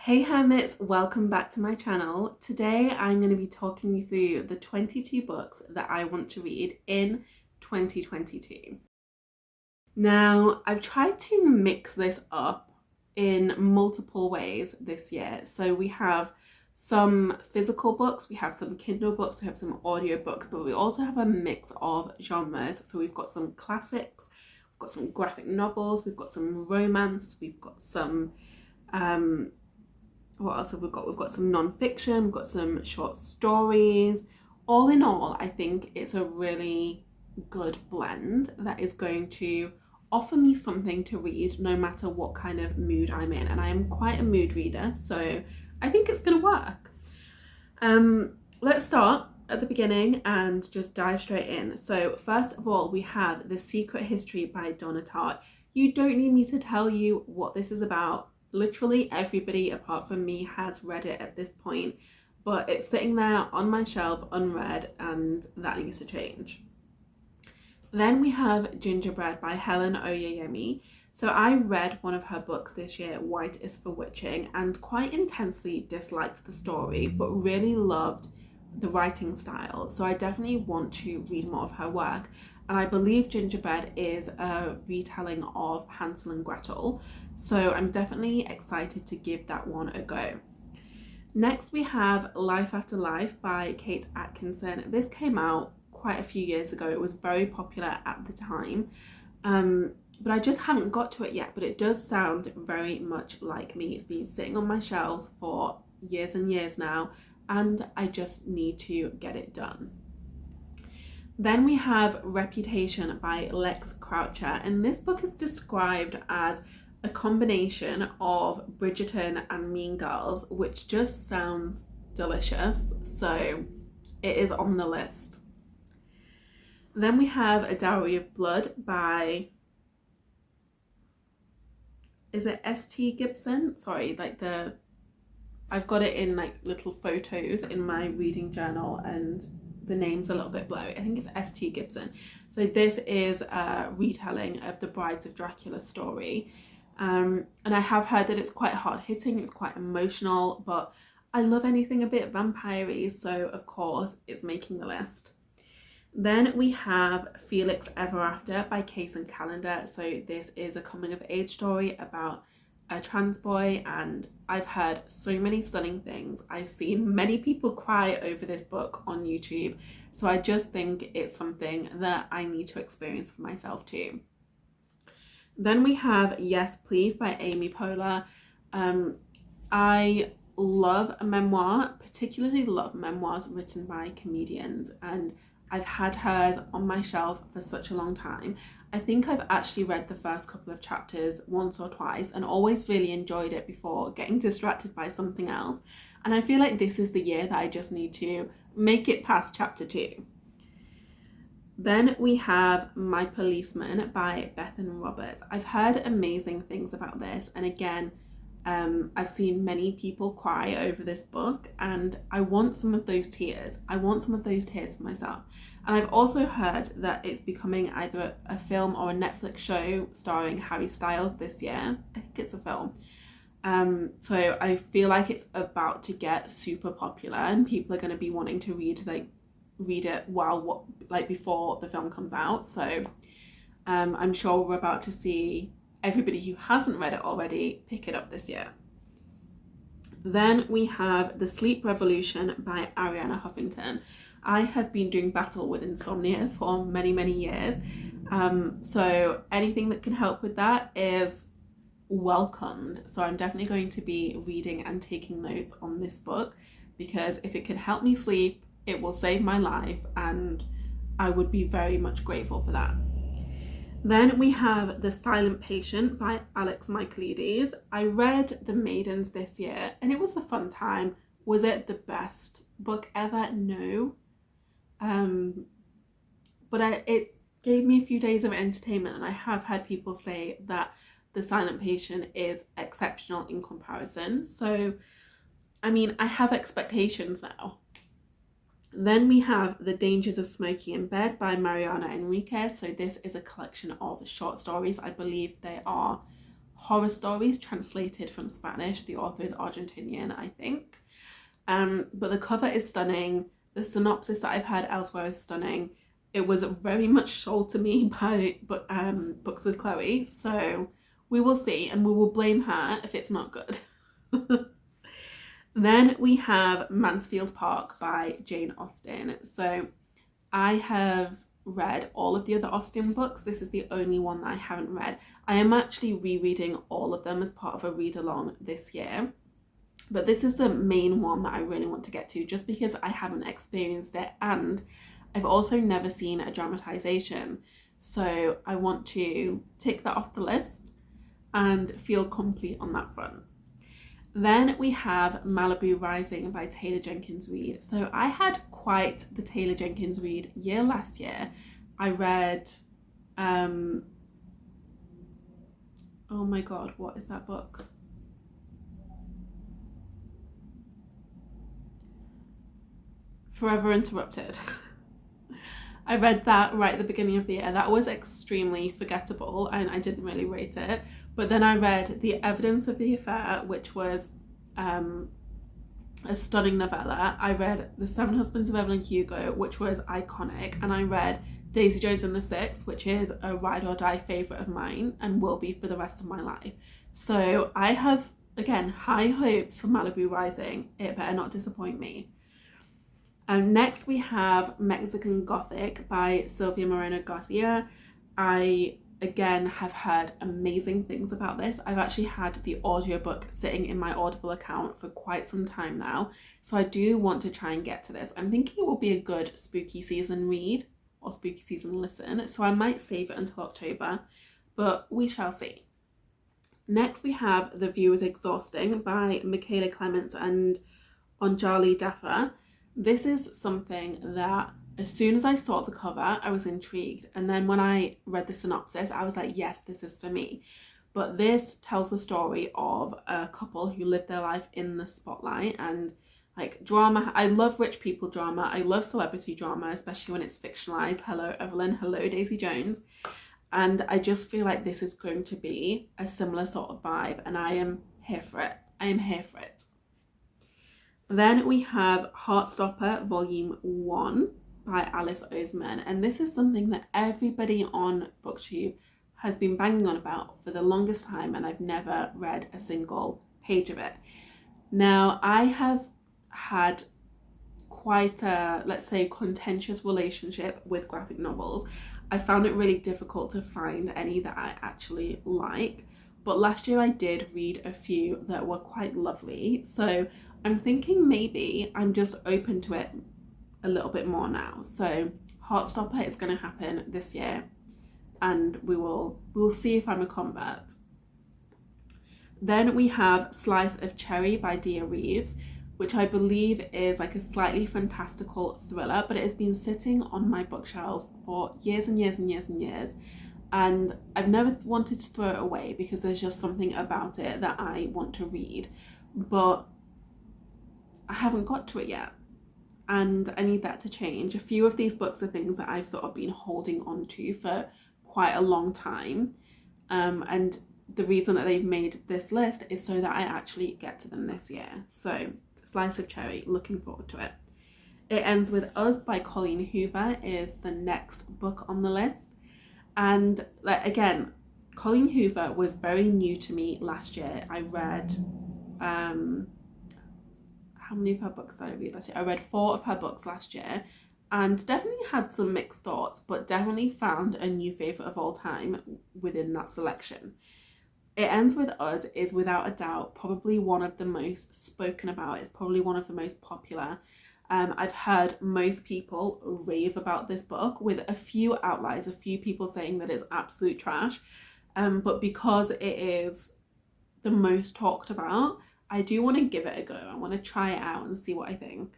Hey Hermits, welcome back to my channel. Today I'm going to be talking you through the 22 books that I want to read in 2022. Now, I've tried to mix this up in multiple ways this year. So we have some physical books, we have some Kindle books, we have some audio books, but we also have a mix of genres. So we've got some classics, we've got some graphic novels, we've got some romance, we've got some what else have we got? We've got some non-fiction, we've got some short stories. All in all, I think it's a really good blend that is going to offer me something to read no matter what kind of mood I'm in. And I am quite a mood reader, so I think it's going to work. Let's start at the beginning and just dive straight in. So first of all, we have The Secret History by Donna Tartt. You don't need me to tell you what this is about. Literally everybody apart from me has read it at this point, but it's sitting there on my shelf unread, and that needs to change. Then we have Gingerbread by Helen Oyeyemi. So I read one of her books this year, White is for Witching, and quite intensely disliked the story, but really loved the writing style. So I definitely want to read more of her work. And I believe Gingerbread is a retelling of Hansel and Gretel. So I'm definitely excited to give that one a go. Next we have Life After Life by Kate Atkinson. This came out quite a few years ago. It was very popular at the time. But I just haven't got to it yet, but it does sound very much like me. It's been sitting on my shelves for years and years now, and I just need to get it done. Then we have Reputation by Lex Croucher, and this book is described as a combination of Bridgerton and Mean Girls, which just sounds delicious, so it is on the list. Then we have A Dowry of Blood by, is it S.T. Gibson? Sorry, I've got it in like little photos in my reading journal and the name's a little bit blurry. I think it's S.T. Gibson. So this is a retelling of the Brides of Dracula story. And I have heard that it's quite hard hitting, it's quite emotional, but I love anything a bit vampire-y, so of course it's making the list. Then we have Felix Ever After by Case and Calendar. So this is a coming of age story about a trans boy, and I've heard so many stunning things. I've seen many people cry over this book on YouTube, so I just think it's something that I need to experience for myself too. Then we have Yes Please by Amy Poehler. I love a memoir, particularly love memoirs written by comedians, and I've had hers on my shelf for such a long time. I think I've actually read the first couple of chapters once or twice and always really enjoyed it before getting distracted by something else. And I feel like this is the year that I just need to make it past chapter 2. Then we have My Policeman by Bethan Roberts. I've heard amazing things about this, and again, I've seen many people cry over this book, and I want some of those tears. I want some of those tears for myself. And I've also heard that it's becoming either a film or a Netflix show starring Harry Styles this year. I think it's a film. So I feel like it's about to get super popular, and people are going to be wanting to read it before the film comes out. So I'm sure we're about to see everybody who hasn't read it already pick it up this year. Then we have The Sleep Revolution by Arianna Huffington. I have been doing battle with insomnia for many, many years. So anything that can help with that is welcomed. So I'm definitely going to be reading and taking notes on this book, because if it can help me sleep, it will save my life, and I would be very much grateful for that. Then we have The Silent Patient by Alex Michaelides. I read The Maidens this year and it was a fun time. Was it the best book ever? No. But it gave me a few days of entertainment, and I have had people say that The Silent Patient is exceptional in comparison. So, I mean, I have expectations now. Then we have The Dangers of Smoking in Bed by Mariana Enriquez. So this is a collection of short stories. I believe they are horror stories translated from Spanish. The author is Argentinian, I think. But the cover is stunning. The synopsis that I've heard elsewhere is stunning. It was very much sold to me by Books with Chloe, so we will see, and we will blame her if it's not good. Then we have Mansfield Park by Jane Austen. So I have read all of the other Austen books. This is the only one that I haven't read. I am actually rereading all of them as part of a read-along this year. But this is the main one that I really want to get to, just because I haven't experienced it, and I've also never seen a dramatization. So I want to tick that off the list and feel complete on that front. Then we have Malibu Rising by Taylor Jenkins Reid. So I had quite the Taylor Jenkins Reid year last year. I read, oh my God, what is that book? Forever Interrupted. I read that right at the beginning of the year. That was extremely forgettable and I didn't really rate it. But then I read The Evidence of the Affair, which was a stunning novella. I read The Seven Husbands of Evelyn Hugo, which was iconic. And I read Daisy Jones and the Six, which is a ride or die favourite of mine and will be for the rest of my life. So I have, again, high hopes for Malibu Rising. It better not disappoint me. Next we have Mexican Gothic by Silvia Moreno Garcia. I, again, have heard amazing things about this. I've actually had the audiobook sitting in my Audible account for quite some time now, so I do want to try and get to this. I'm thinking it will be a good spooky season read or spooky season listen, so I might save it until October, but we shall see. Next we have The View is Exhausting by Michaela Clements and Anjali Dafa. This is something that as soon as I saw the cover, I was intrigued. And then when I read the synopsis, I was like, yes, this is for me. But this tells the story of a couple who live their life in the spotlight and like drama. I love rich people drama. I love celebrity drama, especially when it's fictionalized. Hello, Evelyn. Hello, Daisy Jones. And I just feel like this is going to be a similar sort of vibe. And I am here for it. I am here for it. Then we have Heartstopper Volume 1 by Alice Oseman. And this is something that everybody on BookTube has been banging on about for the longest time, and I've never read a single page of it. Now, I have had quite a, let's say, contentious relationship with graphic novels. I found it really difficult to find any that I actually like. But last year I did read a few that were quite lovely. So I'm thinking maybe I'm just open to it a little bit more now. So Heartstopper is going to happen this year, and we'll see if I'm a convert. Then we have Slice of Cherry by Dia Reeves, which I believe is like a slightly fantastical thriller, but it has been sitting on my bookshelves for years and years and years and years. And I've never wanted to throw it away because there's just something about it that I want to read. But I haven't got to it yet, and I need that to change. A few of these books are things that I've sort of been holding on to for quite a long time, and the reason that they've made this list is so that I actually get to them this year. So Slice of Cherry, looking forward to it. It Ends With Us by Colleen Hoover is the next book on the list, and like, again, Colleen Hoover was very new to me last year. I read how many of her books did I read last year? I read 4 of her books last year and definitely had some mixed thoughts, but definitely found a new favourite of all time within that selection. It Ends With Us is without a doubt probably one of the most spoken about. It's probably one of the most popular. I've heard most people rave about this book, with a few outliers, a few people saying that it's absolute trash. But because it is the most talked about, I do want to give it a go. I want to try it out and see what I think.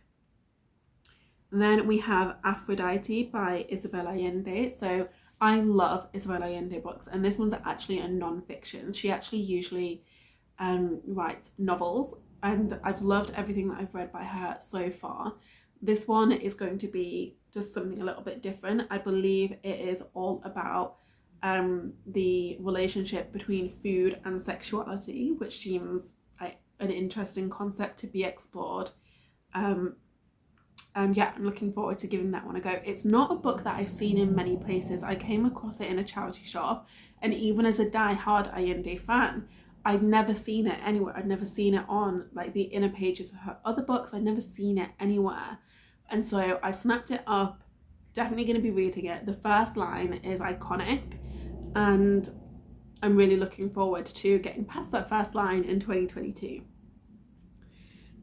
Then we have Aphrodite by Isabel Allende. So I love Isabel Allende books, and this one's actually a non-fiction. She actually usually writes novels, and I've loved everything that I've read by her so far. This one is going to be just something a little bit different. I believe it is all about the relationship between food and sexuality, which seems like an interesting concept to be explored. And yeah, I'm looking forward to giving that one a go. It's not a book that I've seen in many places. I came across it in a charity shop, and even as a die-hard Allende fan, I'd never seen it anywhere. I'd never seen it on like the inner pages of her other books. I'd never seen it anywhere. And so I snapped it up. Definitely going to be reading it. The first line is iconic, and I'm really looking forward to getting past that first line in 2022.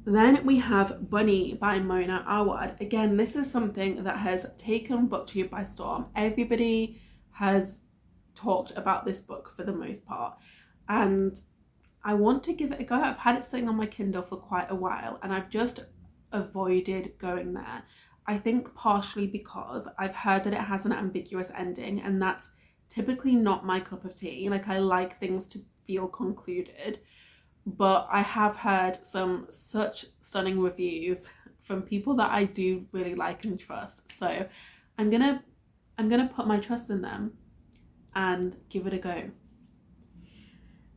Then we have Bunny by Mona Awad. Again, this is something that has taken BookTube by storm. Everybody has talked about this book for the most part, and I want to give it a go. I've had it sitting on my Kindle for quite a while, and I've just avoided going there. I think partially because I've heard that it has an ambiguous ending, and that's typically not my cup of tea. Like, I like things to feel concluded, but I have heard some such stunning reviews from people that I do really like and trust. So I'm gonna put my trust in them and give it a go.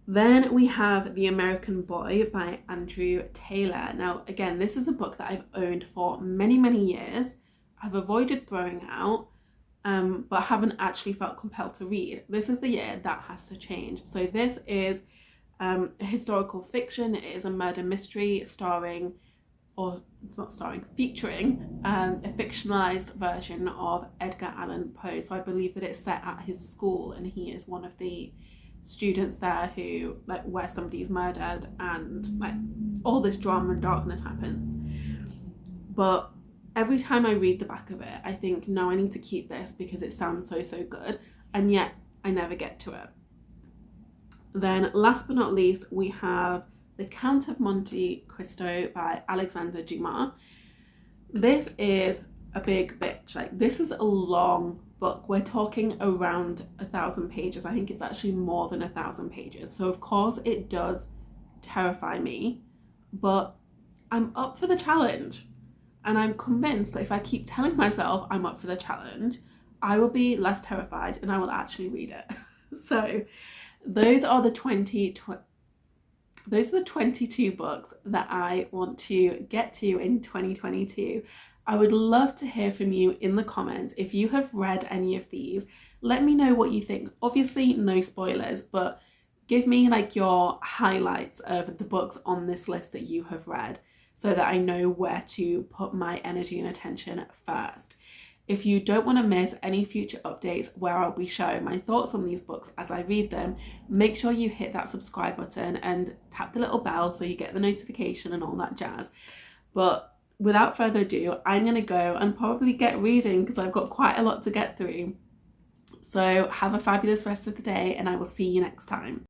Then we have The American Boy by Andrew Taylor. Now, again, this is a book that I've owned for many, many years. I've avoided throwing out, but haven't actually felt compelled to read. This is the year that has to change. So this is a historical fiction. It is a murder mystery featuring a fictionalized version of Edgar Allan Poe. So I believe that it's set at his school, and he is one of the students there who, like, where somebody's murdered and like all this drama and darkness happens. But every time I read the back of it, I think, no, I need to keep this because it sounds so good, and yet I never get to it. Then last but not least, we have The Count of Monte Cristo by Alexander Dumas. This is a big bitch. Like, this is a long book. We're talking around 1,000 pages. I think it's actually more than 1,000 pages. So of course it does terrify me, but I'm up for the challenge. And I'm convinced that if I keep telling myself I'm up for the challenge, I will be less terrified and I will actually read it. So those are the 22 books that I want to get to in 2022. I would love to hear from you in the comments. If you have read any of these, let me know what you think. Obviously, no spoilers, but give me like your highlights of the books on this list that you have read so that I know where to put my energy and attention first. If you don't want to miss any future updates where I'll be sharing my thoughts on these books as I read them, make sure you hit that subscribe button and tap the little bell so you get the notification and all that jazz. But without further ado, I'm going to go and probably get reading because I've got quite a lot to get through. So have a fabulous rest of the day, and I will see you next time.